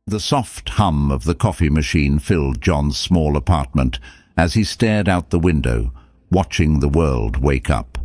The soft hum of the coffee machine filled John's small apartment as he stared out the window, watching the world wake up.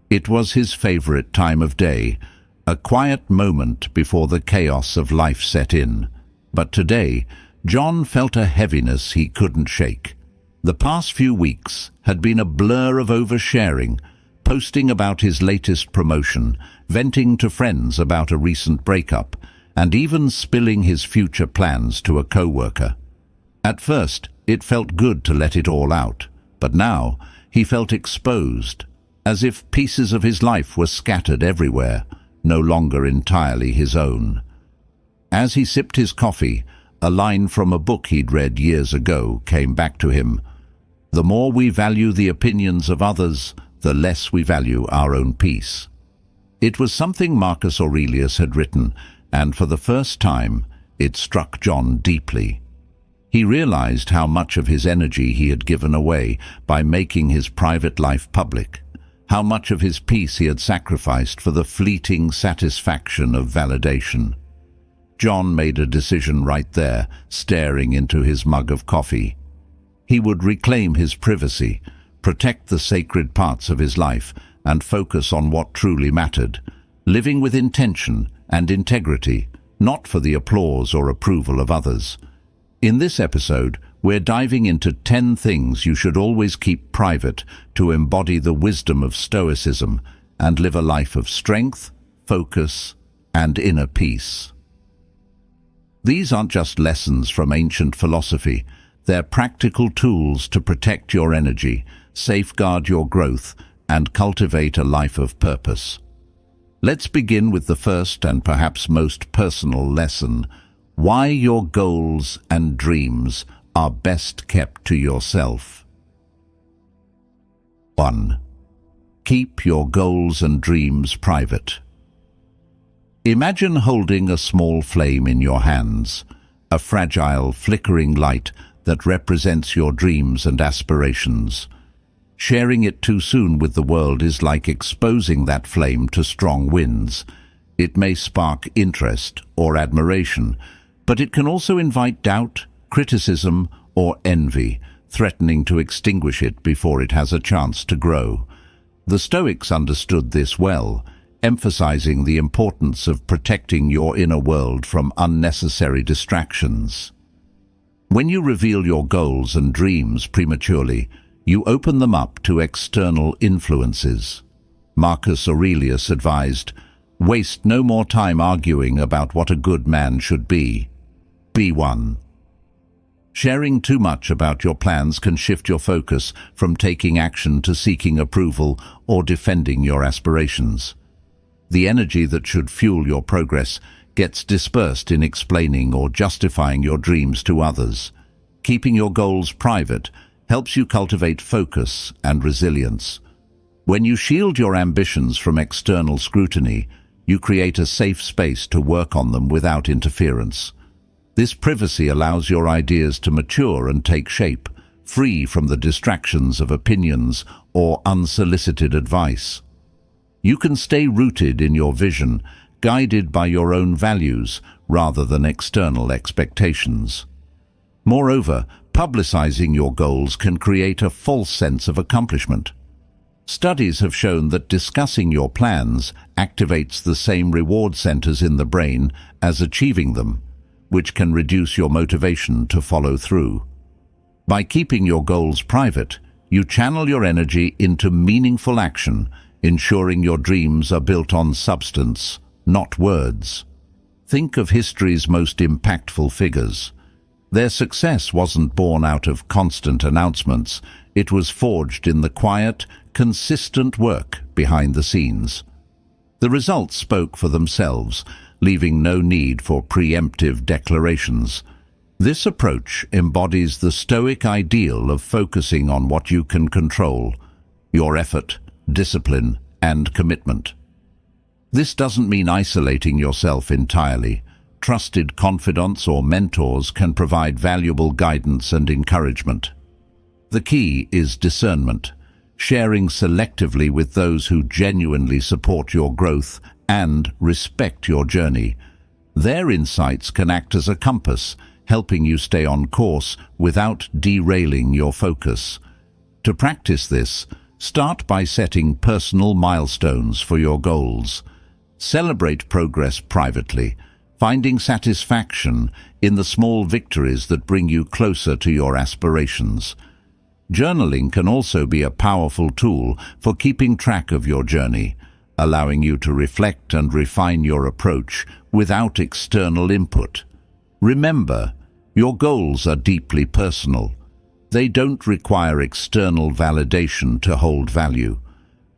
It was his favorite time of day, a quiet moment before the chaos of life set in. But today, John felt a heaviness he couldn't shake. The past few weeks had been a blur of oversharing, posting about his latest promotion, venting to friends about a recent breakup, and even spilling his future plans to a co-worker. At first, it felt good to let it all out, but now he felt exposed, as if pieces of his life were scattered everywhere, no longer entirely his own. As he sipped his coffee, a line from a book he'd read years ago came back to him. The more we value the opinions of others, the less we value our own peace. It was something Marcus Aurelius had written, and for the first time, it struck John deeply. He realized how much of his energy he had given away by making his private life public, how much of his peace he had sacrificed for the fleeting satisfaction of validation. John made a decision right there, staring into his mug of coffee. He would reclaim his privacy, protect the sacred parts of his life, and focus on what truly mattered, living with intention and integrity, not for the applause or approval of others. In this episode, we're diving into 10 things you should always keep private to embody the wisdom of Stoicism and live a life of strength, focus, and inner peace. These aren't just lessons from ancient philosophy. They're practical tools to protect your energy, safeguard your growth, and cultivate a life of purpose. Let's begin with the first and perhaps most personal lesson: why your goals and dreams are best kept to yourself. 1. Keep your goals and dreams private. Imagine holding a small flame in your hands, a fragile, flickering light that represents your dreams and aspirations. Sharing it too soon with the world is like exposing that flame to strong winds. It may spark interest or admiration, but it can also invite doubt, criticism, or envy, threatening to extinguish it before it has a chance to grow. The Stoics understood this well, emphasizing the importance of protecting your inner world from unnecessary distractions. When you reveal your goals and dreams prematurely, you open them up to external influences. Marcus Aurelius advised, "Waste no more time arguing about what a good man should be. Be one." Sharing too much about your plans can shift your focus from taking action to seeking approval or defending your aspirations. The energy that should fuel your progress gets dispersed in explaining or justifying your dreams to others. Keeping your goals private helps you cultivate focus and resilience. When you shield your ambitions from external scrutiny, you create a safe space to work on them without interference. This privacy allows your ideas to mature and take shape, free from the distractions of opinions or unsolicited advice. You can stay rooted in your vision, guided by your own values rather than external expectations. Moreover, publicizing your goals can create a false sense of accomplishment. Studies have shown that discussing your plans activates the same reward centers in the brain as achieving them, which can reduce your motivation to follow through. By keeping your goals private, you channel your energy into meaningful action, ensuring your dreams are built on substance, not words. Think of history's most impactful figures. Their success wasn't born out of constant announcements. It was forged in the quiet, consistent work behind the scenes. The results spoke for themselves, leaving no need for preemptive declarations. This approach embodies the Stoic ideal of focusing on what you can control: your effort, discipline, and commitment. This doesn't mean isolating yourself entirely. Trusted confidants or mentors can provide valuable guidance and encouragement. The key is discernment, sharing selectively with those who genuinely support your growth and respect your journey. Their insights can act as a compass, helping you stay on course without derailing your focus. To practice this, start by setting personal milestones for your goals. Celebrate progress privately, finding satisfaction in the small victories that bring you closer to your aspirations. Journaling can also be a powerful tool for keeping track of your journey, allowing you to reflect and refine your approach without external input. Remember, your goals are deeply personal. They don't require external validation to hold value.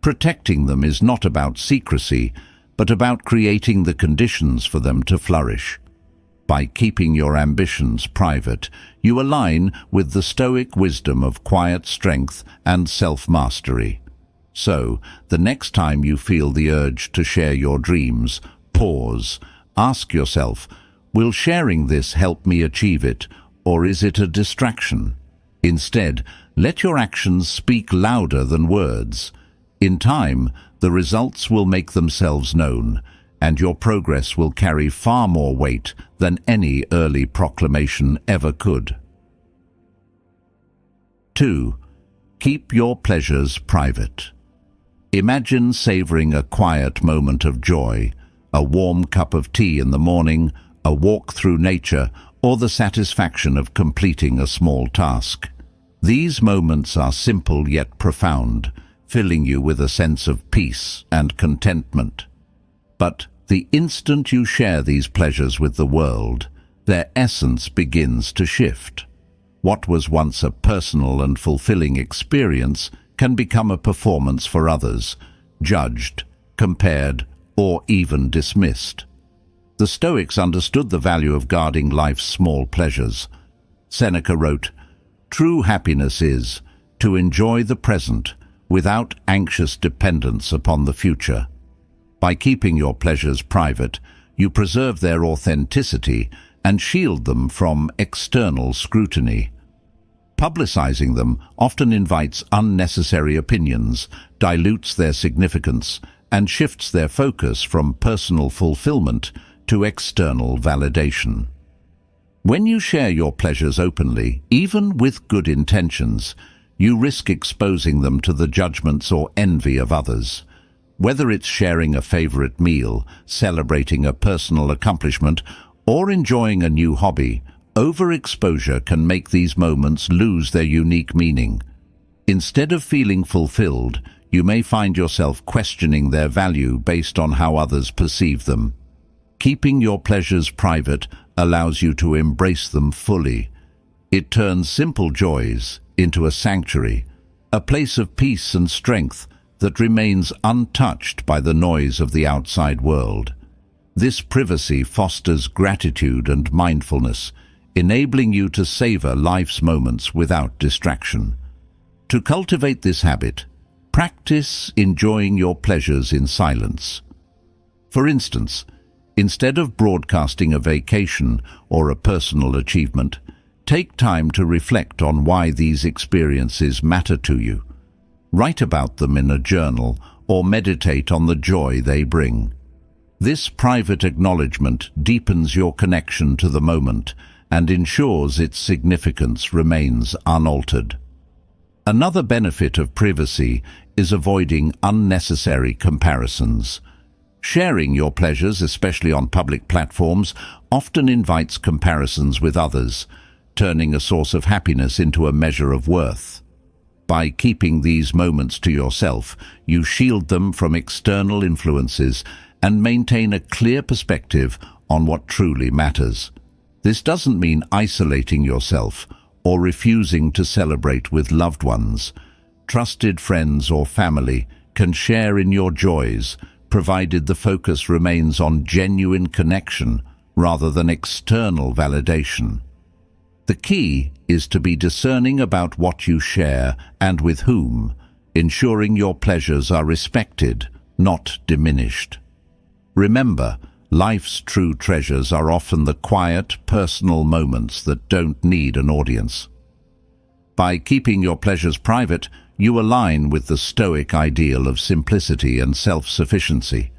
Protecting them is not about secrecy, but about creating the conditions for them to flourish. By keeping your ambitions private, you align with the Stoic wisdom of quiet strength and self-mastery. So, the next time you feel the urge to share your dreams, pause. Ask yourself, will sharing this help me achieve it, or is it a distraction? Instead, let your actions speak louder than words. In time, the results will make themselves known, and your progress will carry far more weight than any early proclamation ever could. 2. Keep your pleasures private. Imagine savoring a quiet moment of joy, a warm cup of tea in the morning, a walk through nature, or the satisfaction of completing a small task. These moments are simple yet profound, filling you with a sense of peace and contentment. But the instant you share these pleasures with the world, their essence begins to shift. What was once a personal and fulfilling experience can become a performance for others, judged, compared, or even dismissed. The Stoics understood the value of guarding life's small pleasures. Seneca wrote, "True happiness is to enjoy the present without anxious dependence upon the future." By keeping your pleasures private, you preserve their authenticity and shield them from external scrutiny. Publicizing them often invites unnecessary opinions, dilutes their significance, and shifts their focus from personal fulfillment to external validation. When you share your pleasures openly, even with good intentions, you risk exposing them to the judgments or envy of others. Whether it's sharing a favorite meal, celebrating a personal accomplishment, or enjoying a new hobby, overexposure can make these moments lose their unique meaning. Instead of feeling fulfilled, you may find yourself questioning their value based on how others perceive them. Keeping your pleasures private allows you to embrace them fully. It turns simple joys into a sanctuary, a place of peace and strength that remains untouched by the noise of the outside world. This privacy fosters gratitude and mindfulness, enabling you to savor life's moments without distraction. To cultivate this habit, practice enjoying your pleasures in silence. For instance, instead of broadcasting a vacation or a personal achievement, take time to reflect on why these experiences matter to you. Write about them in a journal or meditate on the joy they bring. This private acknowledgement deepens your connection to the moment and ensures its significance remains unaltered. Another benefit of privacy is avoiding unnecessary comparisons. Sharing your pleasures, especially on public platforms, often invites comparisons with others, turning a source of happiness into a measure of worth. By keeping these moments to yourself, you shield them from external influences and maintain a clear perspective on what truly matters. This doesn't mean isolating yourself or refusing to celebrate with loved ones. Trusted friends or family can share in your joys, provided the focus remains on genuine connection rather than external validation. The key is to be discerning about what you share and with whom, ensuring your pleasures are respected, not diminished. Remember, life's true treasures are often the quiet, personal moments that don't need an audience. By keeping your pleasures private, you align with the Stoic ideal of simplicity and self-sufficiency.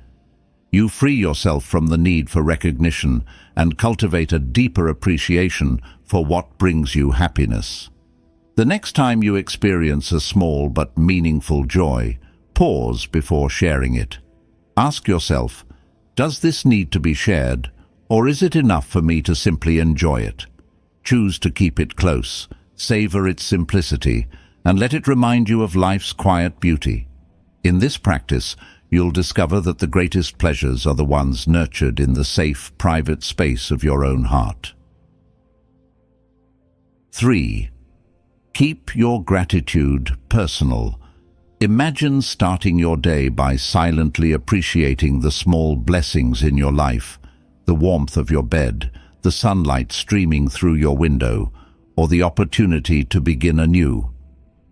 You free yourself from the need for recognition and cultivate a deeper appreciation for what brings you happiness. The next time you experience a small but meaningful joy, pause before sharing it. Ask yourself, does this need to be shared, or is it enough for me to simply enjoy it? Choose to keep it close, savor its simplicity, and let it remind you of life's quiet beauty. In this practice, you'll discover that the greatest pleasures are the ones nurtured in the safe, private space of your own heart. 3. Keep your gratitude personal. Imagine starting your day by silently appreciating the small blessings in your life, the warmth of your bed, the sunlight streaming through your window, or the opportunity to begin anew.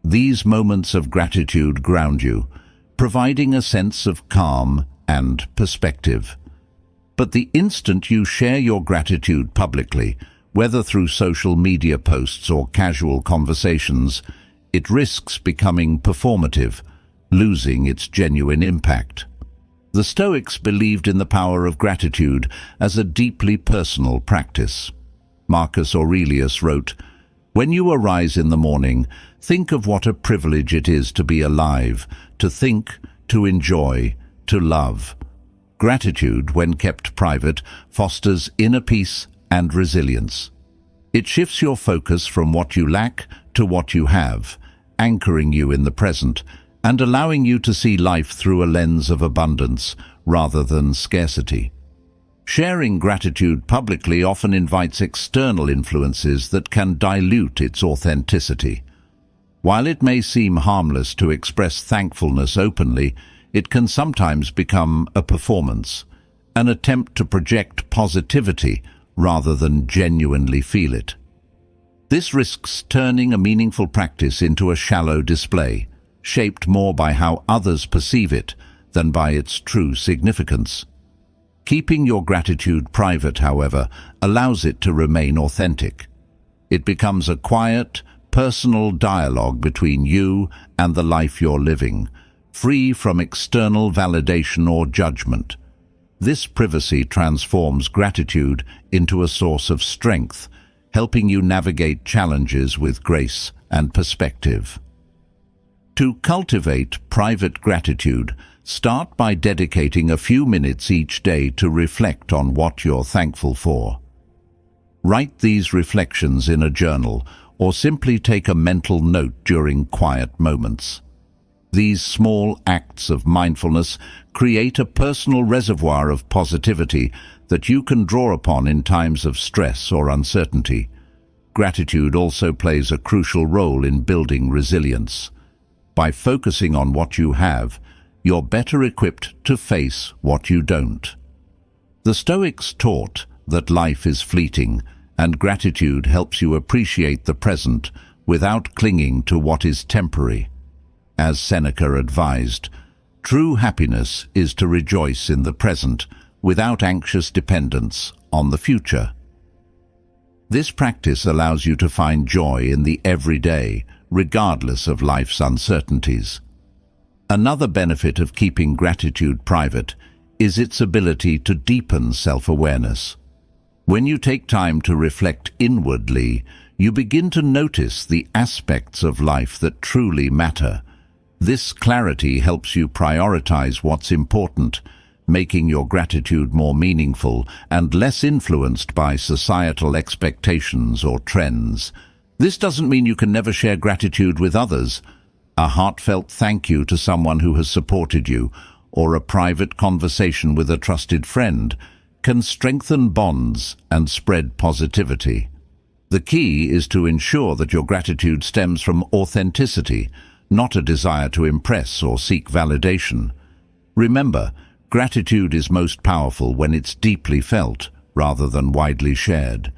These moments of gratitude ground you, providing a sense of calm and perspective. But the instant you share your gratitude publicly, whether through social media posts or casual conversations, it risks becoming performative, losing its genuine impact. The Stoics believed in the power of gratitude as a deeply personal practice. Marcus Aurelius wrote, "When you arise in the morning, think of what a privilege it is to be alive, to think, to enjoy, to love." Gratitude, when kept private, fosters inner peace and resilience. It shifts your focus from what you lack to what you have, anchoring you in the present and allowing you to see life through a lens of abundance rather than scarcity. Sharing gratitude publicly often invites external influences that can dilute its authenticity. While it may seem harmless to express thankfulness openly, it can sometimes become a performance, an attempt to project positivity rather than genuinely feel it. This risks turning a meaningful practice into a shallow display, shaped more by how others perceive it than by its true significance. Keeping your gratitude private, however, allows it to remain authentic. It becomes a quiet, personal dialogue between you and the life you're living, free from external validation or judgment. This privacy transforms gratitude into a source of strength, helping you navigate challenges with grace and perspective. To cultivate private gratitude, start by dedicating a few minutes each day to reflect on what you're thankful for. Write these reflections in a journal or simply take a mental note during quiet moments. These small acts of mindfulness create a personal reservoir of positivity that you can draw upon in times of stress or uncertainty. Gratitude also plays a crucial role in building resilience. By focusing on what you have, you're better equipped to face what you don't. The Stoics taught that life is fleeting, and gratitude helps you appreciate the present without clinging to what is temporary. As Seneca advised, true happiness is to rejoice in the present without anxious dependence on the future. This practice allows you to find joy in the everyday, regardless of life's uncertainties. Another benefit of keeping gratitude private is its ability to deepen self-awareness. When you take time to reflect inwardly, you begin to notice the aspects of life that truly matter. This clarity helps you prioritize what's important, making your gratitude more meaningful and less influenced by societal expectations or trends. This doesn't mean you can never share gratitude with others. A heartfelt thank you to someone who has supported you, or a private conversation with a trusted friend, can strengthen bonds and spread positivity. The key is to ensure that your gratitude stems from authenticity, not a desire to impress or seek validation. Remember, gratitude is most powerful when it's deeply felt rather than widely shared.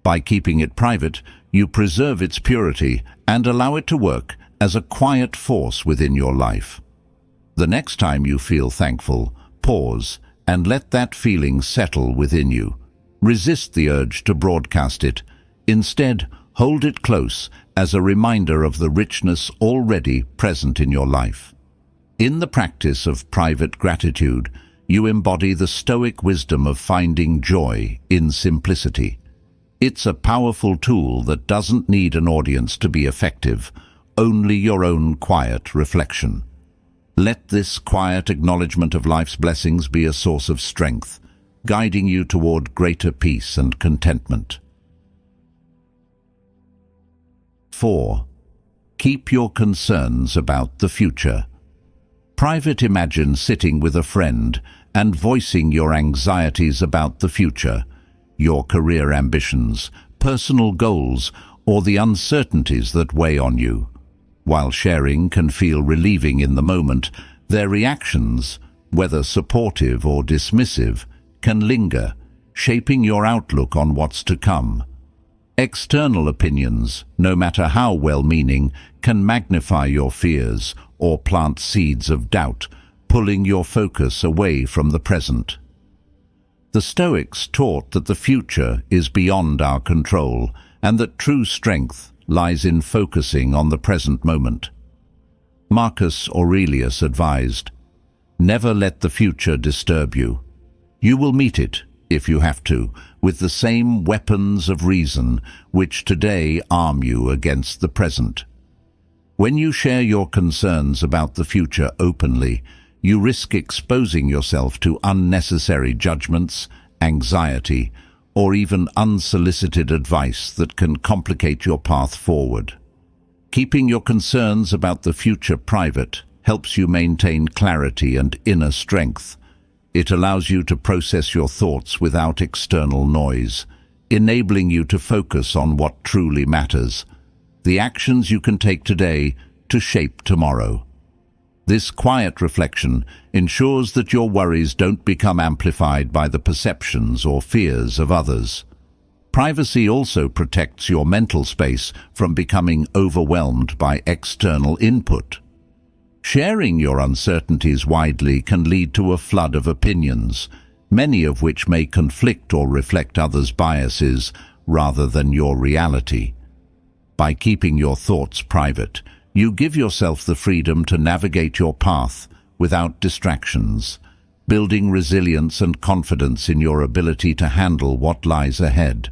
By keeping it private, you preserve its purity and allow it to work as a quiet force within your life. The next time you feel thankful, pause and let that feeling settle within you. Resist the urge to broadcast it. Instead, hold it close as a reminder of the richness already present in your life. In the practice of private gratitude, you embody the Stoic wisdom of finding joy in simplicity. It's a powerful tool that doesn't need an audience to be effective, only your own quiet reflection. Let this quiet acknowledgement of life's blessings be a source of strength, guiding you toward greater peace and contentment. 4. Keep your concerns about the future. Private, imagine sitting with a friend and voicing your anxieties about the future, your career ambitions, personal goals, or the uncertainties that weigh on you. While sharing can feel relieving in the moment, their reactions, whether supportive or dismissive, can linger, shaping your outlook on what's to come. External opinions, no matter how well-meaning, can magnify your fears or plant seeds of doubt, pulling your focus away from the present. The Stoics taught that the future is beyond our control and that true strength lies in focusing on the present moment. Marcus Aurelius advised, "Never let the future disturb you. You will meet it, if you have to, with the same weapons of reason which today arm you against the present." When you share your concerns about the future openly, you risk exposing yourself to unnecessary judgments, anxiety, or even unsolicited advice that can complicate your path forward. Keeping your concerns about the future private helps you maintain clarity and inner strength. It allows you to process your thoughts without external noise, enabling you to focus on what truly matters, the actions you can take today to shape tomorrow. This quiet reflection ensures that your worries don't become amplified by the perceptions or fears of others. Privacy also protects your mental space from becoming overwhelmed by external input. Sharing your uncertainties widely can lead to a flood of opinions, many of which may conflict or reflect others' biases rather than your reality. By keeping your thoughts private, you give yourself the freedom to navigate your path without distractions, building resilience and confidence in your ability to handle what lies ahead.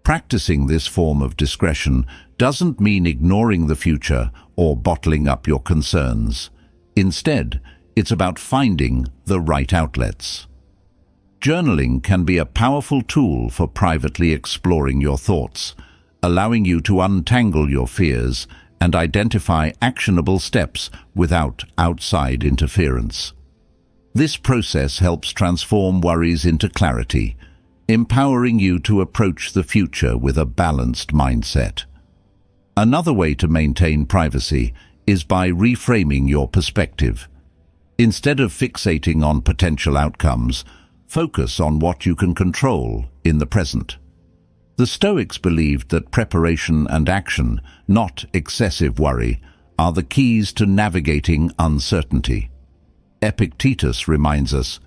Practicing this form of discretion doesn't mean ignoring the future or bottling up your concerns. Instead, it's about finding the right outlets. Journaling can be a powerful tool for privately exploring your thoughts, allowing you to untangle your fears and identify actionable steps without outside interference. This process helps transform worries into clarity, empowering you to approach the future with a balanced mindset. Another way to maintain privacy is by reframing your perspective. Instead of fixating on potential outcomes, focus on what you can control in the present. The Stoics believed that preparation and action, not excessive worry, are the keys to navigating uncertainty. Epictetus reminds us,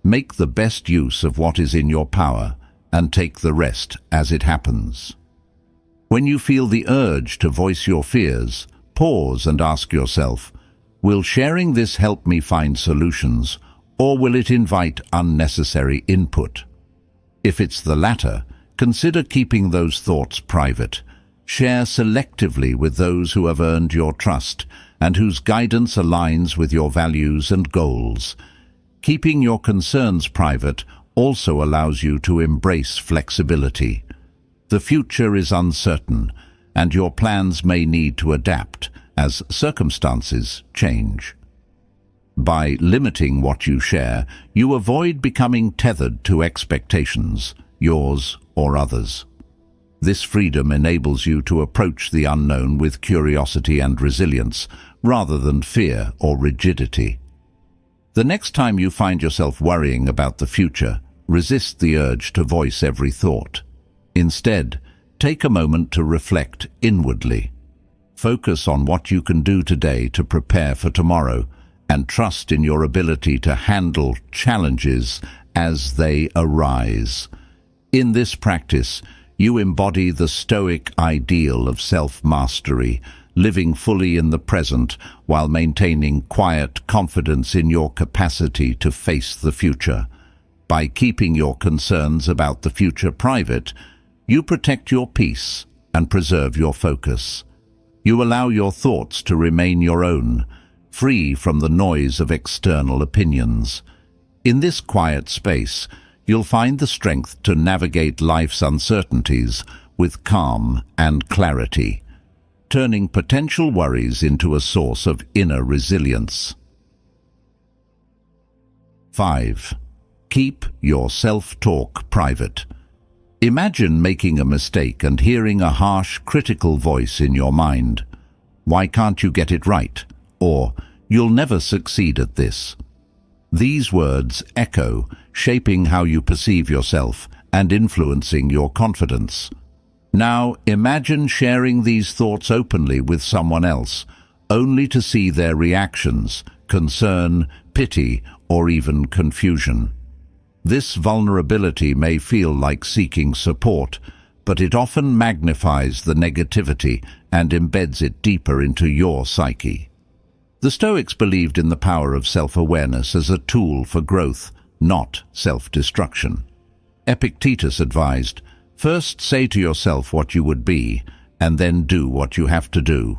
"Make the best use of what is in your power and take the rest as it happens." When you feel the urge to voice your fears, pause and ask yourself, will sharing this help me find solutions, or will it invite unnecessary input? If it's the latter, consider keeping those thoughts private. Share selectively with those who have earned your trust and whose guidance aligns with your values and goals. Keeping your concerns private also allows you to embrace flexibility. The future is uncertain, and your plans may need to adapt as circumstances change. By limiting what you share, you avoid becoming tethered to expectations, yours or others. This freedom enables you to approach the unknown with curiosity and resilience, rather than fear or rigidity. The next time you find yourself worrying about the future, resist the urge to voice every thought. Instead, take a moment to reflect inwardly. Focus on what you can do today to prepare for tomorrow, and trust in your ability to handle challenges as they arise. In this practice, you embody the Stoic ideal of self-mastery, living fully in the present while maintaining quiet confidence in your capacity to face the future. By keeping your concerns about the future private, you protect your peace and preserve your focus. You allow your thoughts to remain your own, free from the noise of external opinions. In this quiet space, you'll find the strength to navigate life's uncertainties with calm and clarity, turning potential worries into a source of inner resilience. 5. Keep your self-talk private. Imagine making a mistake and hearing a harsh, critical voice in your mind. "Why can't you get it right?" Or, "You'll never succeed at this." These words echo, shaping how you perceive yourself and influencing your confidence. Now, imagine sharing these thoughts openly with someone else, only to see their reactions, concern, pity, or even confusion. This vulnerability may feel like seeking support, but it often magnifies the negativity and embeds it deeper into your psyche. The Stoics believed in the power of self-awareness as a tool for growth, not self-destruction. Epictetus advised, "First say to yourself what you would be, and then do what you have to do."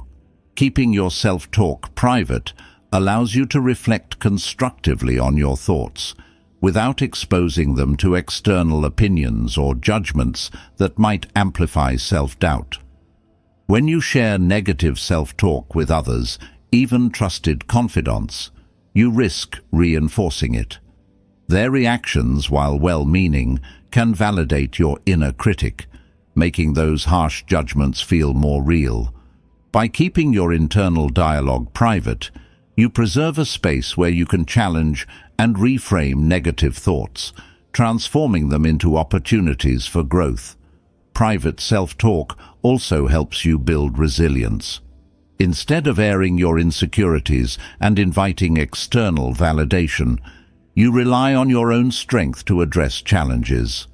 Keeping your self-talk private allows you to reflect constructively on your thoughts, without exposing them to external opinions or judgments that might amplify self-doubt. When you share negative self-talk with others, even trusted confidants, you risk reinforcing it. Their reactions, while well-meaning, can validate your inner critic, making those harsh judgments feel more real. By keeping your internal dialogue private, you preserve a space where you can challenge and reframe negative thoughts, transforming them into opportunities for growth. Private self-talk also helps you build resilience. Instead of airing your insecurities and inviting external validation, you rely on your own strength to address challenges.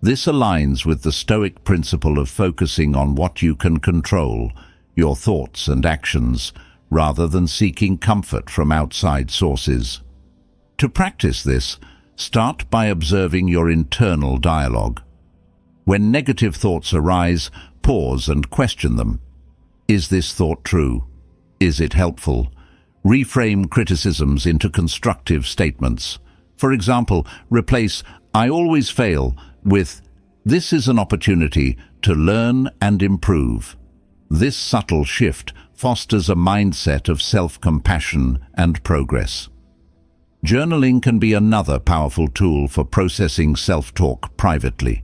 This aligns with the Stoic principle of focusing on what you can control, your thoughts and actions, rather than seeking comfort from outside sources. To practice this, start by observing your internal dialogue. When negative thoughts arise, pause and question them. Is this thought true? Is it helpful? Reframe criticisms into constructive statements. For example, replace "I always fail" with "This is an opportunity to learn and improve." This subtle shift fosters a mindset of self-compassion and progress. Journaling can be another powerful tool for processing self-talk privately.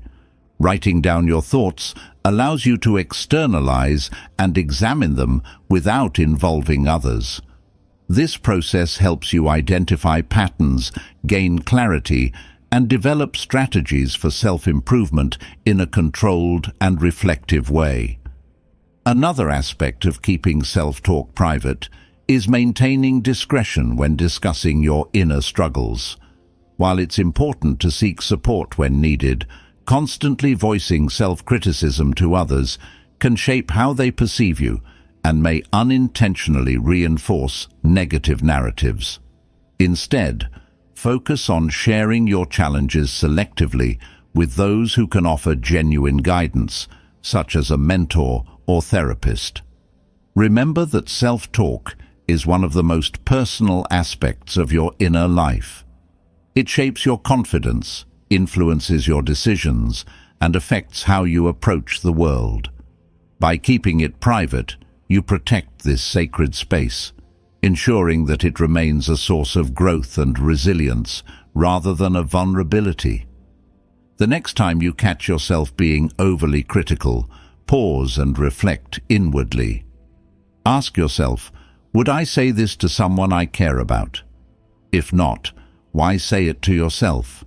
Writing down your thoughts allows you to externalize and examine them without involving others. This process helps you identify patterns, gain clarity, and develop strategies for self-improvement in a controlled and reflective way. Another aspect of keeping self-talk private is maintaining discretion when discussing your inner struggles. While it's important to seek support when needed, constantly voicing self-criticism to others can shape how they perceive you and may unintentionally reinforce negative narratives. Instead, focus on sharing your challenges selectively with those who can offer genuine guidance, such as a mentor or therapist. Remember that self-talk is one of the most personal aspects of your inner life. It shapes your confidence, influences your decisions, and affects how you approach the world. By keeping it private, you protect this sacred space, ensuring that it remains a source of growth and resilience rather than a vulnerability. The next time you catch yourself being overly critical, pause and reflect inwardly. Ask yourself, would I say this to someone I care about? If not, why say it to yourself?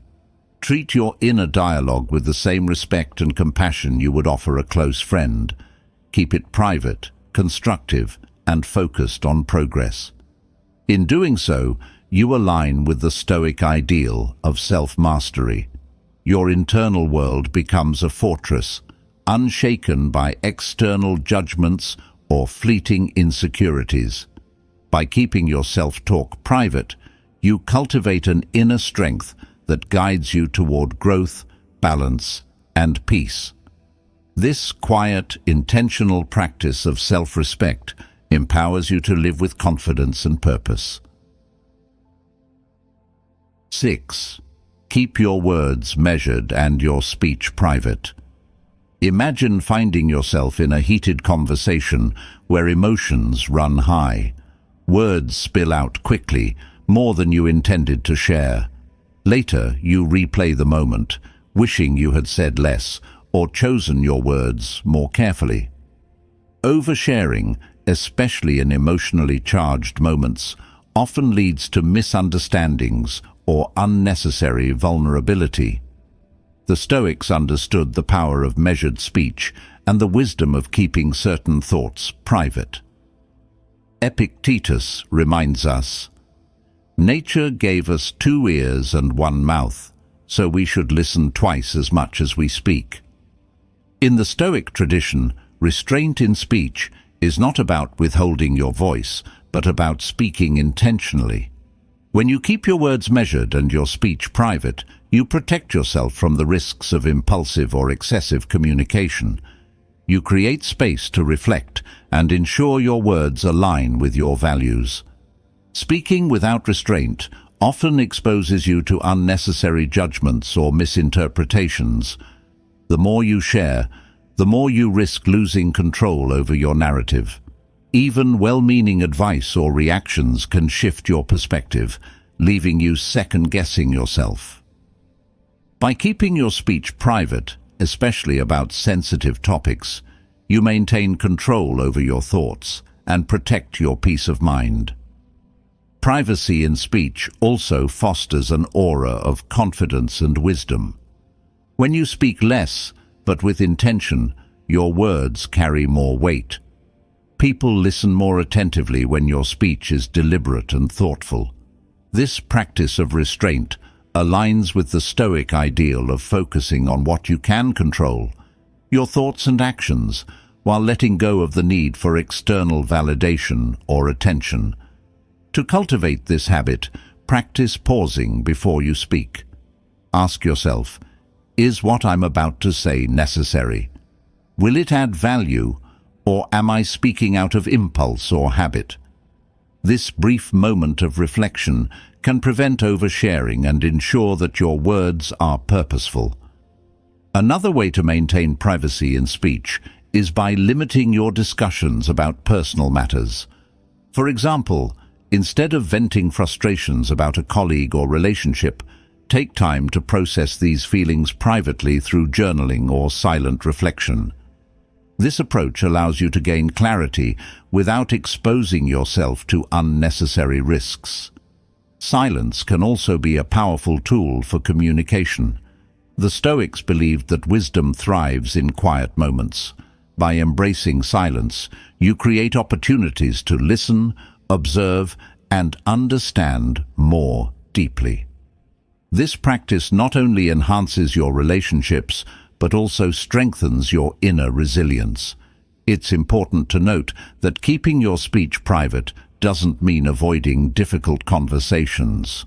Treat your inner dialogue with the same respect and compassion you would offer a close friend. Keep it private, constructive, and focused on progress. In doing so, you align with the Stoic ideal of self-mastery. Your internal world becomes a fortress, unshaken by external judgments or fleeting insecurities. By keeping your self-talk private, you cultivate an inner strength that guides you toward growth, balance, and peace. This quiet, intentional practice of self-respect empowers you to live with confidence and purpose. 6. Keep your words measured and your speech private. Imagine finding yourself in a heated conversation where emotions run high. Words spill out quickly, more than you intended to share. Later, you replay the moment, wishing you had said less or chosen your words more carefully. Oversharing, especially in emotionally charged moments, often leads to misunderstandings or unnecessary vulnerability. The Stoics understood the power of measured speech and the wisdom of keeping certain thoughts private. Epictetus reminds us, "Nature gave us 2 ears and 1 mouth, so we should listen twice as much as we speak." In the Stoic tradition, restraint in speech is not about withholding your voice, but about speaking intentionally. When you keep your words measured and your speech private, you protect yourself from the risks of impulsive or excessive communication. You create space to reflect and ensure your words align with your values. Speaking without restraint often exposes you to unnecessary judgments or misinterpretations. The more you share, the more you risk losing control over your narrative. Even well-meaning advice or reactions can shift your perspective, leaving you second-guessing yourself. By keeping your speech private, especially about sensitive topics, you maintain control over your thoughts and protect your peace of mind. Privacy in speech also fosters an aura of confidence and wisdom. When you speak less, but with intention, your words carry more weight. People listen more attentively when your speech is deliberate and thoughtful. This practice of restraint aligns with the Stoic ideal of focusing on what you can control, your thoughts and actions, while letting go of the need for external validation or attention. To cultivate this habit, practice pausing before you speak. Ask yourself, is what I'm about to say necessary? Will it add value, or am I speaking out of impulse or habit? This brief moment of reflection can prevent oversharing and ensure that your words are purposeful. Another way to maintain privacy in speech is by limiting your discussions about personal matters. For example, instead of venting frustrations about a colleague or relationship, take time to process these feelings privately through journaling or silent reflection. This approach allows you to gain clarity without exposing yourself to unnecessary risks. Silence can also be a powerful tool for communication. The Stoics believed that wisdom thrives in quiet moments. By embracing silence, you create opportunities to listen, observe, and understand more deeply. This practice not only enhances your relationships, but also strengthens your inner resilience. It's important to note that keeping your speech private doesn't mean avoiding difficult conversations.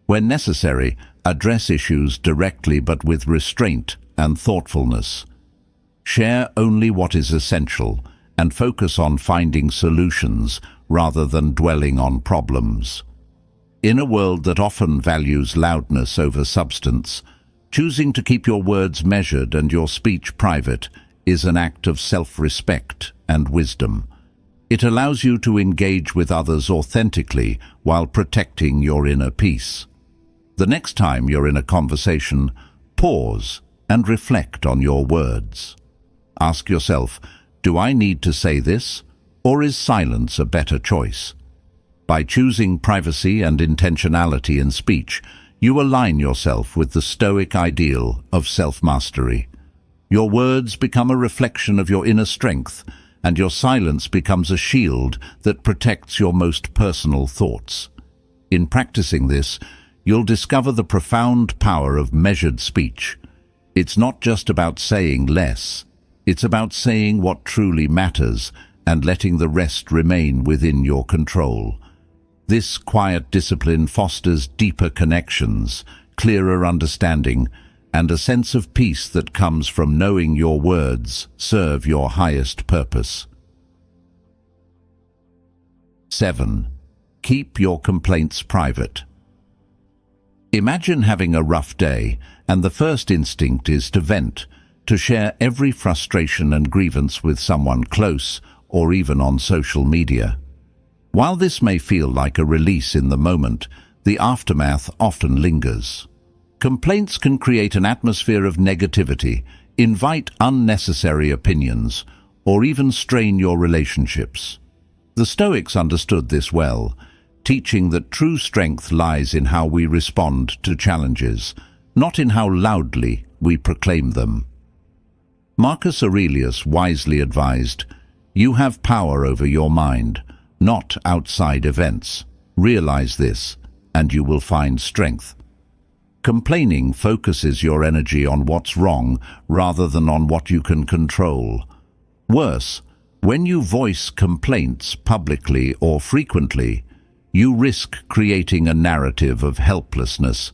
When necessary, address issues directly but with restraint and thoughtfulness. Share only what is essential and focus on finding solutions rather than dwelling on problems. In a world that often values loudness over substance, choosing to keep your words measured and your speech private is an act of self-respect and wisdom. It allows you to engage with others authentically while protecting your inner peace. The next time you're in a conversation, pause and reflect on your words. Ask yourself, do I need to say this, or is silence a better choice? By choosing privacy and intentionality in speech, you align yourself with the Stoic ideal of self-mastery. Your words become a reflection of your inner strength, and your silence becomes a shield that protects your most personal thoughts. In practicing this, you'll discover the profound power of measured speech. It's not just about saying less, it's about saying what truly matters and letting the rest remain within your control. This quiet discipline fosters deeper connections, clearer understanding, and a sense of peace that comes from knowing your words serve your highest purpose. 7. Keep your complaints private. Imagine having a rough day, and the first instinct is to vent, to share every frustration and grievance with someone close or even on social media. While this may feel like a release in the moment, the aftermath often lingers. Complaints can create an atmosphere of negativity, invite unnecessary opinions, or even strain your relationships. The Stoics understood this well, teaching that true strength lies in how we respond to challenges, not in how loudly we proclaim them. Marcus Aurelius wisely advised, "You have power over your mind, not outside events. Realize this, and you will find strength." Complaining focuses your energy on what's wrong rather than on what you can control. Worse, when you voice complaints publicly or frequently, you risk creating a narrative of helplessness,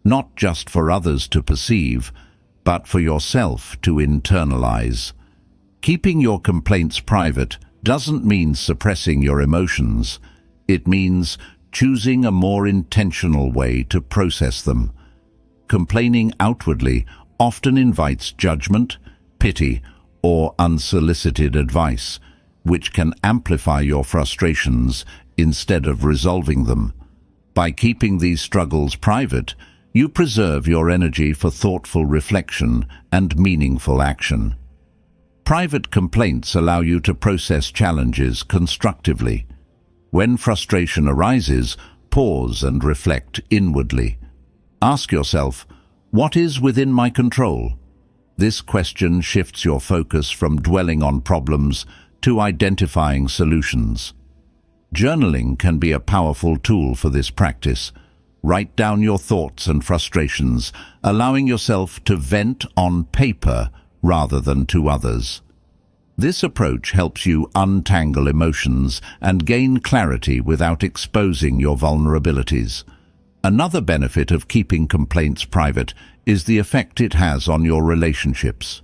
not just for others to perceive, but for yourself to internalize. Keeping your complaints private doesn't mean suppressing your emotions. It means choosing a more intentional way to process them. Complaining outwardly often invites judgment, pity, or unsolicited advice, which can amplify your frustrations instead of resolving them. By keeping these struggles private, you preserve your energy for thoughtful reflection and meaningful action. Private complaints allow you to process challenges constructively. When frustration arises, pause and reflect inwardly. Ask yourself, what is within my control? This question shifts your focus from dwelling on problems to identifying solutions. Journaling can be a powerful tool for this practice. Write down your thoughts and frustrations, allowing yourself to vent on paper rather than to others. This approach helps you untangle emotions and gain clarity without exposing your vulnerabilities. Another benefit of keeping complaints private is the effect it has on your relationships.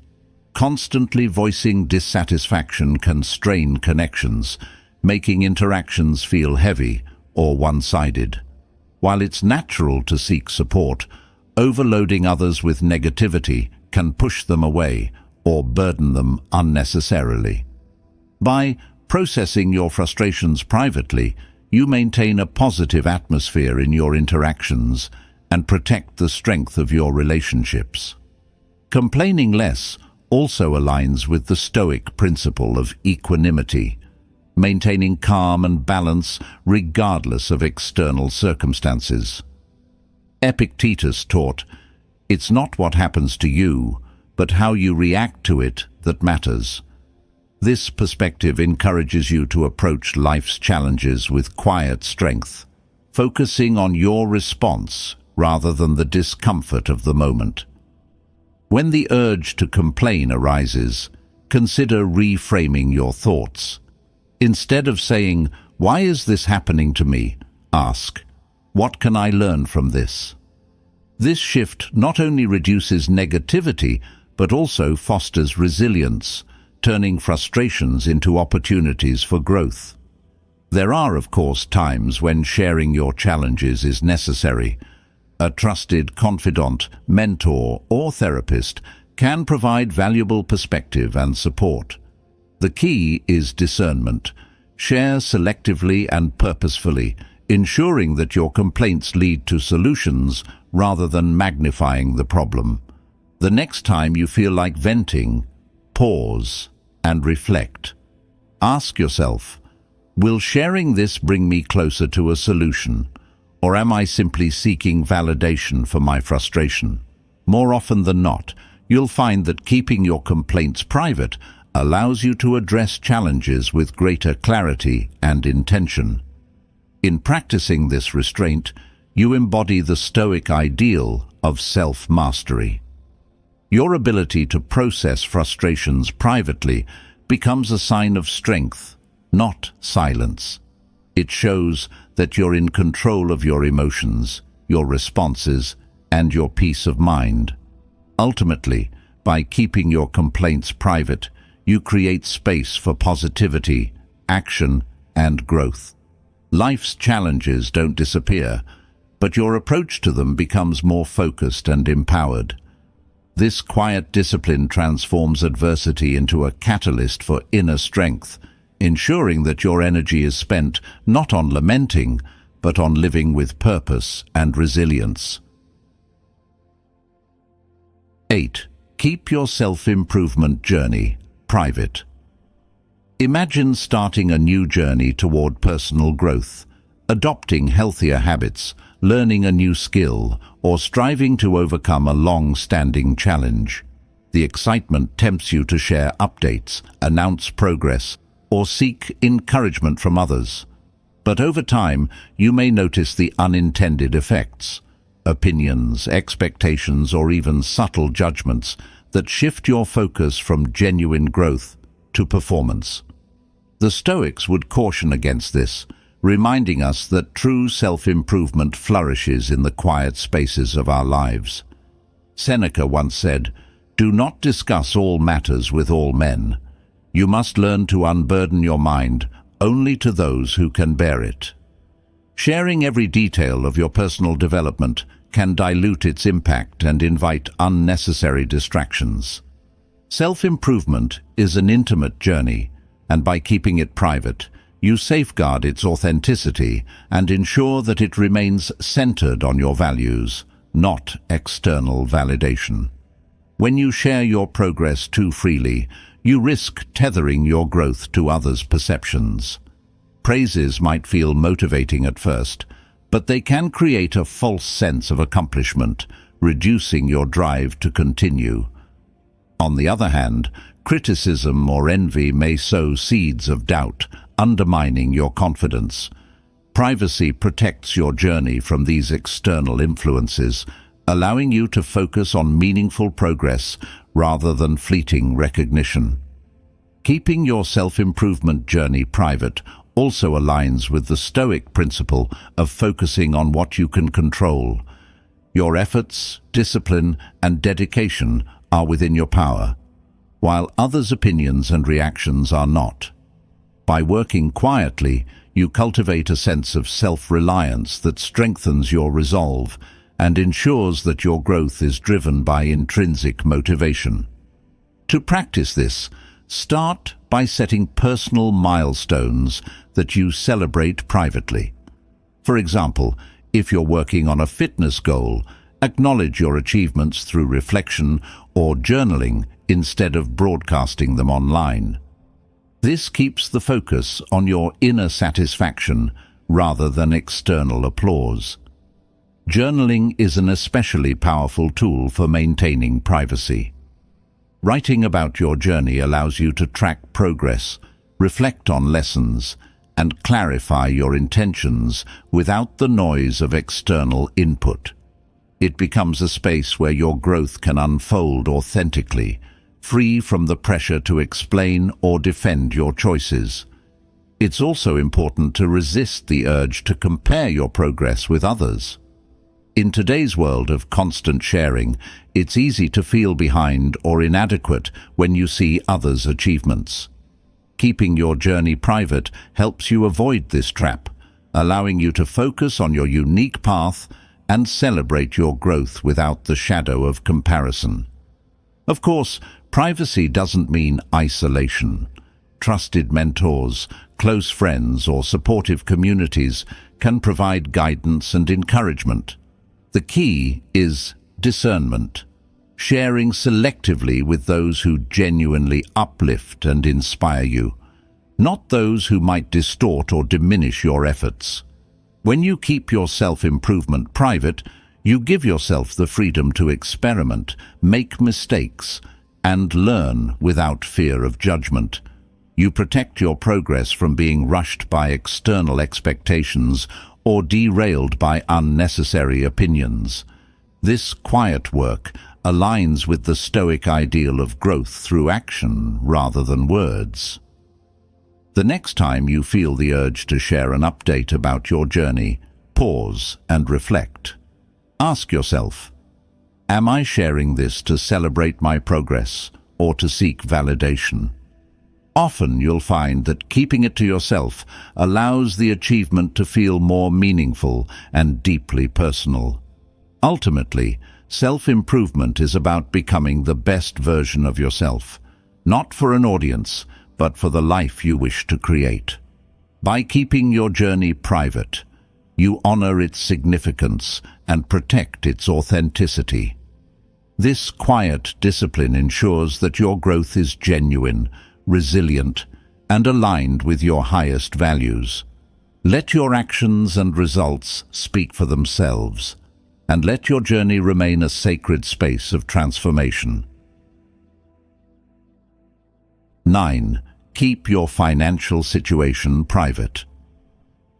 Constantly voicing dissatisfaction can strain connections, making interactions feel heavy or one-sided. While it's natural to seek support, overloading others with negativity can push them away or burden them unnecessarily. By processing your frustrations privately, you maintain a positive atmosphere in your interactions and protect the strength of your relationships. Complaining less also aligns with the Stoic principle of equanimity, maintaining calm and balance regardless of external circumstances. Epictetus taught, "It's not what happens to you, but how you react to it that matters." This perspective encourages you to approach life's challenges with quiet strength, focusing on your response rather than the discomfort of the moment. When the urge to complain arises, consider reframing your thoughts. Instead of saying, "Why is this happening to me?" ask, "What can I learn from this?" This shift not only reduces negativity, but also fosters resilience, turning frustrations into opportunities for growth. There are, of course, times when sharing your challenges is necessary. A trusted confidant, mentor, or therapist can provide valuable perspective and support. The key is discernment. Share selectively and purposefully, ensuring that your complaints lead to solutions rather than magnifying the problem. The next time you feel like venting, pause and reflect. Ask yourself, will sharing this bring me closer to a solution, or am I simply seeking validation for my frustration? More often than not, you'll find that keeping your complaints private allows you to address challenges with greater clarity and intention. In practicing this restraint, you embody the Stoic ideal of self-mastery. Your ability to process frustrations privately becomes a sign of strength, not silence. It shows that you're in control of your emotions, your responses, and your peace of mind. Ultimately, by keeping your complaints private, you create space for positivity, action, and growth. Life's challenges don't disappear, but your approach to them becomes more focused and empowered. This quiet discipline transforms adversity into a catalyst for inner strength, ensuring that your energy is spent not on lamenting, but on living with purpose and resilience. 8. Keep your self-improvement journey private. Imagine starting a new journey toward personal growth, adopting healthier habits, learning a new skill, or striving to overcome a long-standing challenge. The excitement tempts you to share updates, announce progress, or seek encouragement from others. But over time, you may notice the unintended effects, opinions, expectations, or even subtle judgments that shift your focus from genuine growth to performance. The Stoics would caution against this, reminding us that true self-improvement flourishes in the quiet spaces of our lives. Seneca once said, "Do not discuss all matters with all men. You must learn to unburden your mind only to those who can bear it." Sharing every detail of your personal development can dilute its impact and invite unnecessary distractions. Self-improvement is an intimate journey, and by keeping it private, you safeguard its authenticity and ensure that it remains centered on your values, not external validation. When you share your progress too freely, you risk tethering your growth to others' perceptions. Praises might feel motivating at first, but they can create a false sense of accomplishment, reducing your drive to continue. On the other hand, criticism or envy may sow seeds of doubt, undermining your confidence. Privacy protects your journey from these external influences, allowing you to focus on meaningful progress rather than fleeting recognition. Keeping your self-improvement journey private also aligns with the Stoic principle of focusing on what you can control. Your efforts, discipline, and dedication are within your power, while others' opinions and reactions are not. By working quietly, you cultivate a sense of self-reliance that strengthens your resolve and ensures that your growth is driven by intrinsic motivation. To practice this, start by setting personal milestones that you celebrate privately. For example, if you're working on a fitness goal, acknowledge your achievements through reflection or journaling instead of broadcasting them online. This keeps the focus on your inner satisfaction rather than external applause. Journaling is an especially powerful tool for maintaining privacy. Writing about your journey allows you to track progress, reflect on lessons, and clarify your intentions without the noise of external input. It becomes a space where your growth can unfold authentically, free from the pressure to explain or defend your choices. It's also important to resist the urge to compare your progress with others. In today's world of constant sharing, it's easy to feel behind or inadequate when you see others' achievements. Keeping your journey private helps you avoid this trap, allowing you to focus on your unique path and celebrate your growth without the shadow of comparison. Of course, privacy doesn't mean isolation. Trusted mentors, close friends, or supportive communities can provide guidance and encouragement. The key is discernment, sharing selectively with those who genuinely uplift and inspire you, not those who might distort or diminish your efforts. When you keep your self-improvement private, you give yourself the freedom to experiment, make mistakes, and learn without fear of judgment. You protect your progress from being rushed by external expectations or derailed by unnecessary opinions. This quiet work aligns with the Stoic ideal of growth through action rather than words. The next time you feel the urge to share an update about your journey, pause and reflect. Ask yourself, am I sharing this to celebrate my progress or to seek validation? Often you'll find that keeping it to yourself allows the achievement to feel more meaningful and deeply personal. Ultimately, self-improvement is about becoming the best version of yourself, not for an audience, but for the life you wish to create. By keeping your journey private, you honor its significance and protect its authenticity. This quiet discipline ensures that your growth is genuine, resilient, and aligned with your highest values. Let your actions and results speak for themselves, and let your journey remain a sacred space of transformation. 9. Keep your financial situation private.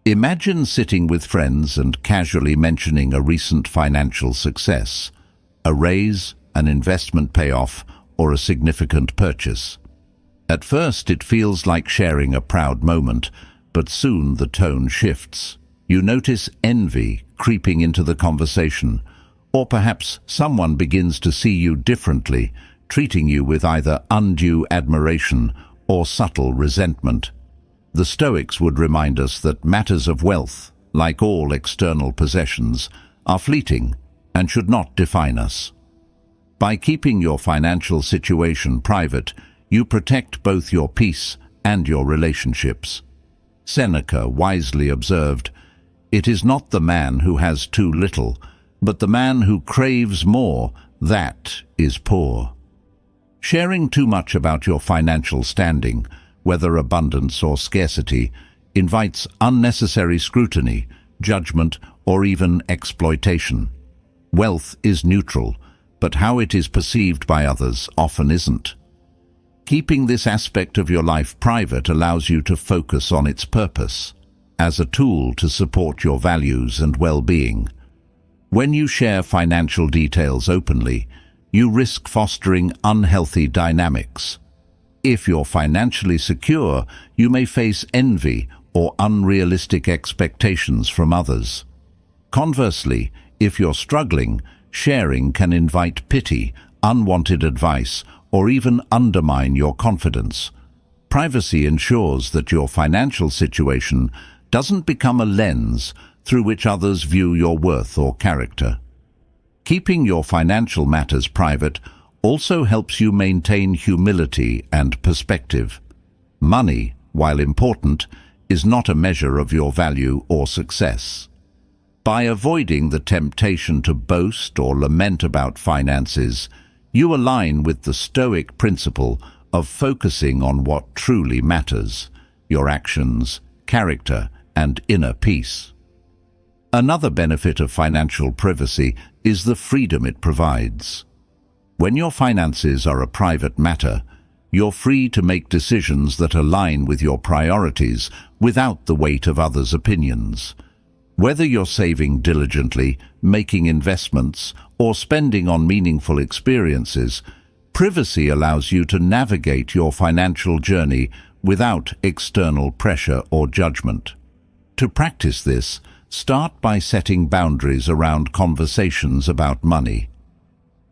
Imagine sitting with friends and casually mentioning a recent financial success, a raise, an investment payoff, or a significant purchase. At first, it feels like sharing a proud moment, but soon the tone shifts. You notice envy creeping into the conversation, or perhaps someone begins to see you differently, treating you with either undue admiration or subtle resentment. The Stoics would remind us that matters of wealth, like all external possessions, are fleeting and should not define us. By keeping your financial situation private, you protect both your peace and your relationships. Seneca wisely observed, "It is not the man who has too little, but the man who craves more, that is poor." Sharing too much about your financial standing, whether abundance or scarcity, invites unnecessary scrutiny, judgment, or even exploitation. Wealth is neutral, but how it is perceived by others often isn't. Keeping this aspect of your life private allows you to focus on its purpose, as a tool to support your values and well-being. When you share financial details openly, you risk fostering unhealthy dynamics. If you're financially secure, you may face envy or unrealistic expectations from others. Conversely, if you're struggling, sharing can invite pity, unwanted advice, or even undermine your confidence. Privacy ensures that your financial situation doesn't become a lens through which others view your worth or character. Keeping your financial matters private also helps you maintain humility and perspective. Money, while important, is not a measure of your value or success. By avoiding the temptation to boast or lament about finances, you align with the Stoic principle of focusing on what truly matters: your actions, character, and inner peace. Another benefit of financial privacy is the freedom it provides. When your finances are a private matter, you're free to make decisions that align with your priorities without the weight of others' opinions. Whether you're saving diligently, making investments, or spending on meaningful experiences, privacy allows you to navigate your financial journey without external pressure or judgment. To practice this, start by setting boundaries around conversations about money.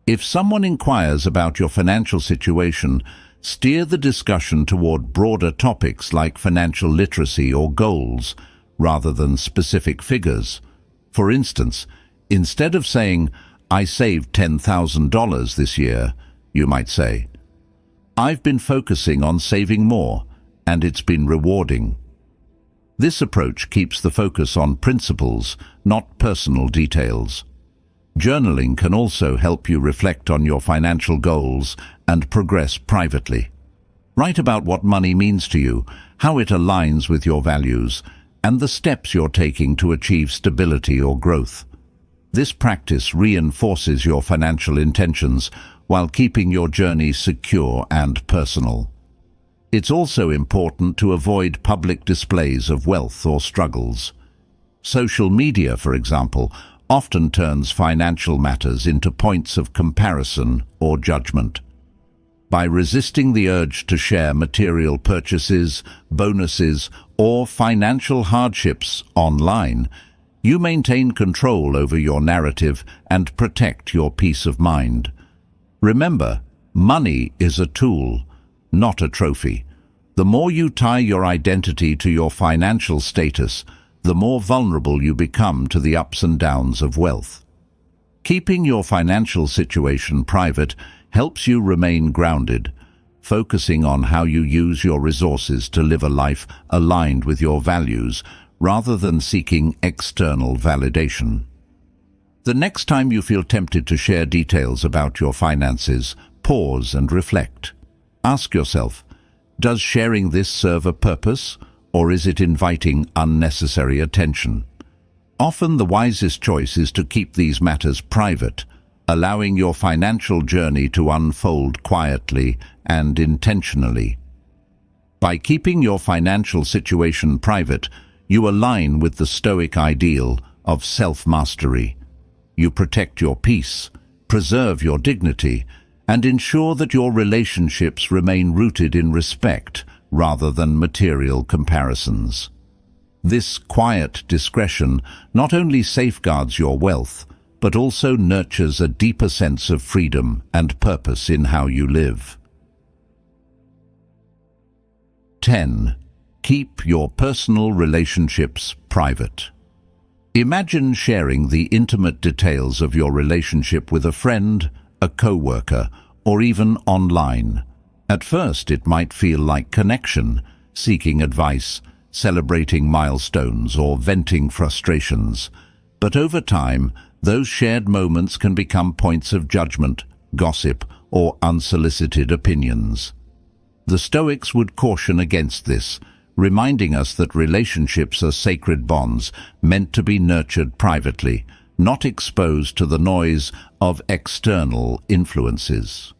If someone inquires about your financial situation, steer the discussion toward broader topics like financial literacy or goals, rather than specific figures. For instance, instead of saying, "I saved $10,000 this year," you might say, "I've been focusing on saving more, and it's been rewarding." This approach keeps the focus on principles, not personal details. Journaling can also help you reflect on your financial goals and progress privately. Write about what money means to you, how it aligns with your values, and the steps you're taking to achieve stability or growth. This practice reinforces your financial intentions while keeping your journey secure and personal. It's also important to avoid public displays of wealth or struggles. Social media, for example, often turns financial matters into points of comparison or judgment. By resisting the urge to share material purchases, bonuses, or financial hardships online, you maintain control over your narrative and protect your peace of mind. Remember, money is a tool, not a trophy. The more you tie your identity to your financial status, the more vulnerable you become to the ups and downs of wealth. Keeping your financial situation private helps you remain grounded, focusing on how you use your resources to live a life aligned with your values rather than seeking external validation. The next time you feel tempted to share details about your finances, pause and reflect. Ask yourself, does sharing this serve a purpose, or is it inviting unnecessary attention? Often the wisest choice is to keep these matters private, allowing your financial journey to unfold quietly and intentionally. By keeping your financial situation private, you align with the Stoic ideal of self-mastery. You protect your peace, preserve your dignity, and ensure that your relationships remain rooted in respect rather than material comparisons. This quiet discretion not only safeguards your wealth, but also nurtures a deeper sense of freedom and purpose in how you live. 10. Keep your personal relationships private. Imagine sharing the intimate details of your relationship with a friend, a co-worker, or even online. At first, it might feel like connection, seeking advice, celebrating milestones, or venting frustrations. But over time, those shared moments can become points of judgment, gossip, or unsolicited opinions. The Stoics would caution against this, reminding us that relationships are sacred bonds meant to be nurtured privately, not exposed to the noise of external influences.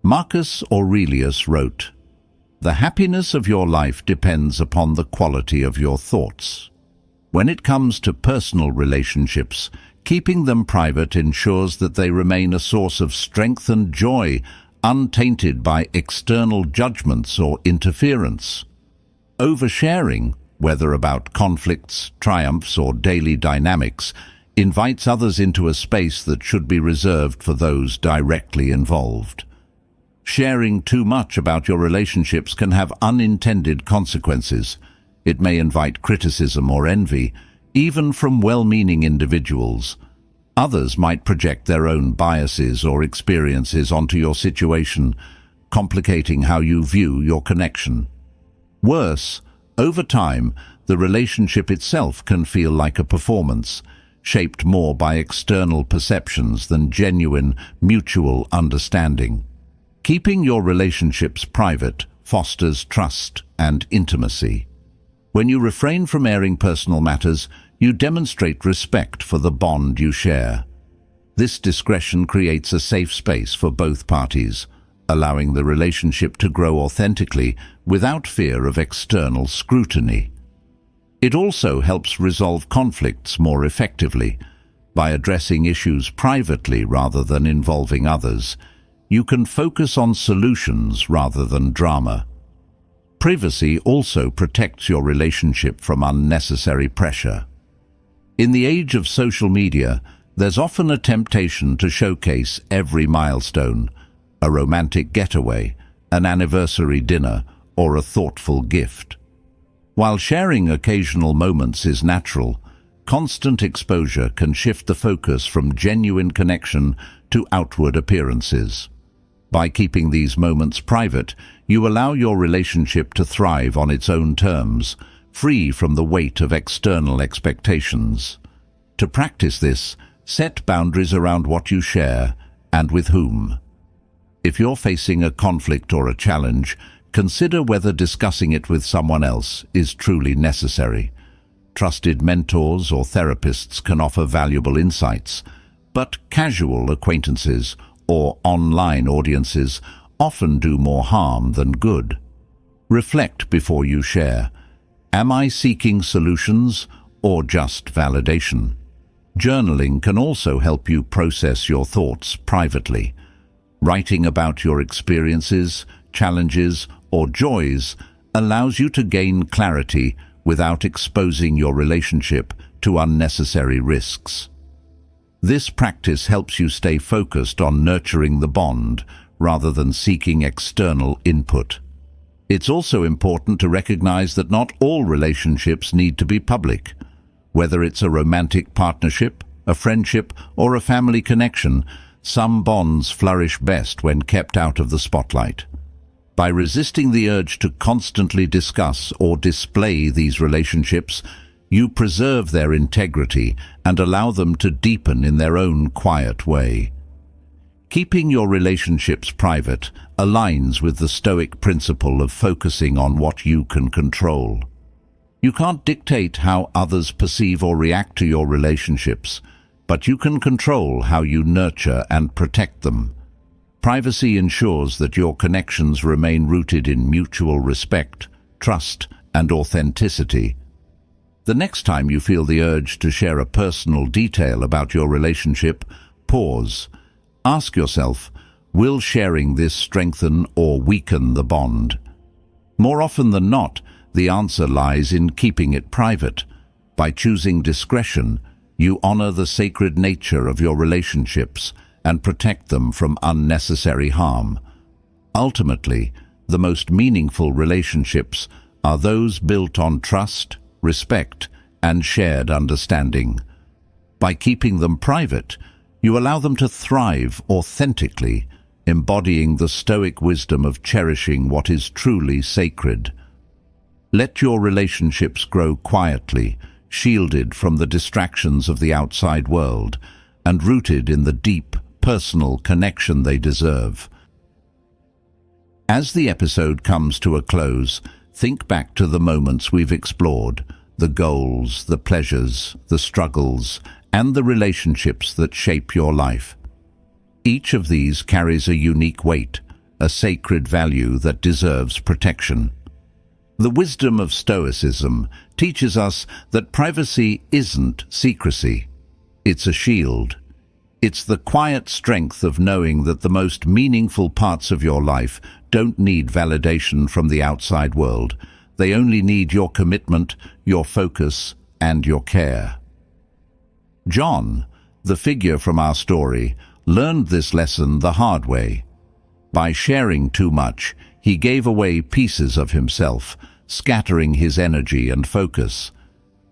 Marcus Aurelius wrote, "The happiness of your life depends upon the quality of your thoughts." When it comes to personal relationships, keeping them private ensures that they remain a source of strength and joy, untainted by external judgments or interference. Oversharing, whether about conflicts, triumphs, or daily dynamics, invites others into a space that should be reserved for those directly involved. Sharing too much about your relationships can have unintended consequences. It may invite criticism or envy, even from well-meaning individuals. Others might project their own biases or experiences onto your situation, complicating how you view your connection. Worse, over time, the relationship itself can feel like a performance, shaped more by external perceptions than genuine, mutual understanding. Keeping your relationships private fosters trust and intimacy. When you refrain from airing personal matters, you demonstrate respect for the bond you share. This discretion creates a safe space for both parties, allowing the relationship to grow authentically without fear of external scrutiny. It also helps resolve conflicts more effectively. By addressing issues privately rather than involving others, you can focus on solutions rather than drama. Privacy also protects your relationship from unnecessary pressure. In the age of social media, there's often a temptation to showcase every milestone, a romantic getaway, an anniversary dinner, or a thoughtful gift. While sharing occasional moments is natural, constant exposure can shift the focus from genuine connection to outward appearances. By keeping these moments private, you allow your relationship to thrive on its own terms, free from the weight of external expectations. To practice this, set boundaries around what you share and with whom. If you're facing a conflict or a challenge, consider whether discussing it with someone else is truly necessary. Trusted mentors or therapists can offer valuable insights, but casual acquaintances or online audiences often do more harm than good. Reflect before you share. Am I seeking solutions or just validation? Journaling can also help you process your thoughts privately. Writing about your experiences, challenges, or joys allows you to gain clarity without exposing your relationship to unnecessary risks. This practice helps you stay focused on nurturing the bond rather than seeking external input. It's also important to recognize that not all relationships need to be public. Whether it's a romantic partnership, a friendship, or a family connection, some bonds flourish best when kept out of the spotlight. By resisting the urge to constantly discuss or display these relationships, you preserve their integrity and allow them to deepen in their own quiet way. Keeping your relationships private aligns with the Stoic principle of focusing on what you can control. You can't dictate how others perceive or react to your relationships, but you can control how you nurture and protect them. Privacy ensures that your connections remain rooted in mutual respect, trust, and authenticity. The next time you feel the urge to share a personal detail about your relationship, pause. Ask yourself, will sharing this strengthen or weaken the bond? More often than not, the answer lies in keeping it private. By choosing discretion, you honor the sacred nature of your relationships and protect them from unnecessary harm. Ultimately, the most meaningful relationships are those built on trust, respect, and shared understanding. By keeping them private, you allow them to thrive authentically, embodying the Stoic wisdom of cherishing what is truly sacred. Let your relationships grow quietly, shielded from the distractions of the outside world, and rooted in the deep, personal connection they deserve. As the episode comes to a close, think back to the moments we've explored, the goals, the pleasures, the struggles, and the relationships that shape your life. Each of these carries a unique weight, a sacred value that deserves protection. The wisdom of Stoicism teaches us that privacy isn't secrecy. It's a shield. It's the quiet strength of knowing that the most meaningful parts of your life don't need validation from the outside world. They only need your commitment, your focus, and your care. John, the figure from our story, learned this lesson the hard way. By sharing too much, he gave away pieces of himself, scattering his energy and focus.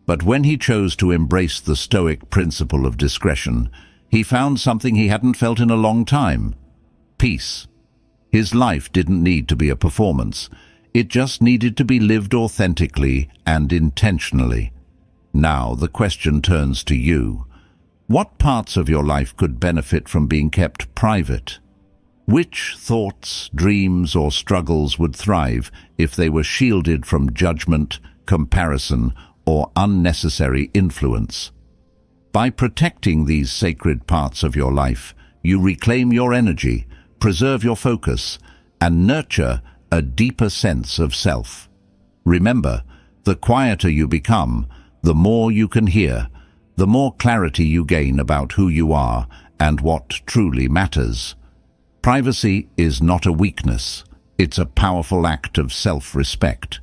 But when he chose to embrace the Stoic principle of discretion, he found something he hadn't felt in a long time: peace. His life didn't need to be a performance. It just needed to be lived authentically and intentionally. Now the question turns to you. What parts of your life could benefit from being kept private? Which thoughts, dreams, or struggles would thrive if they were shielded from judgment, comparison, or unnecessary influence? By protecting these sacred parts of your life, you reclaim your energy, preserve your focus, and nurture a deeper sense of self. Remember, the quieter you become, the more you can hear, the more clarity you gain about who you are and what truly matters. Privacy is not a weakness. It's a powerful act of self-respect.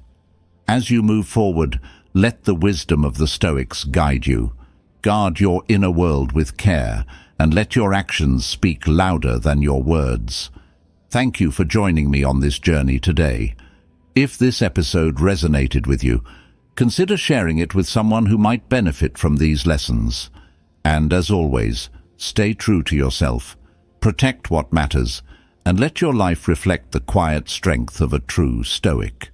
As you move forward, let the wisdom of the Stoics guide you. Guard your inner world with care, and let your actions speak louder than your words. Thank you for joining me on this journey today. If this episode resonated with you, consider sharing it with someone who might benefit from these lessons. And as always, stay true to yourself, protect what matters, and let your life reflect the quiet strength of a true Stoic.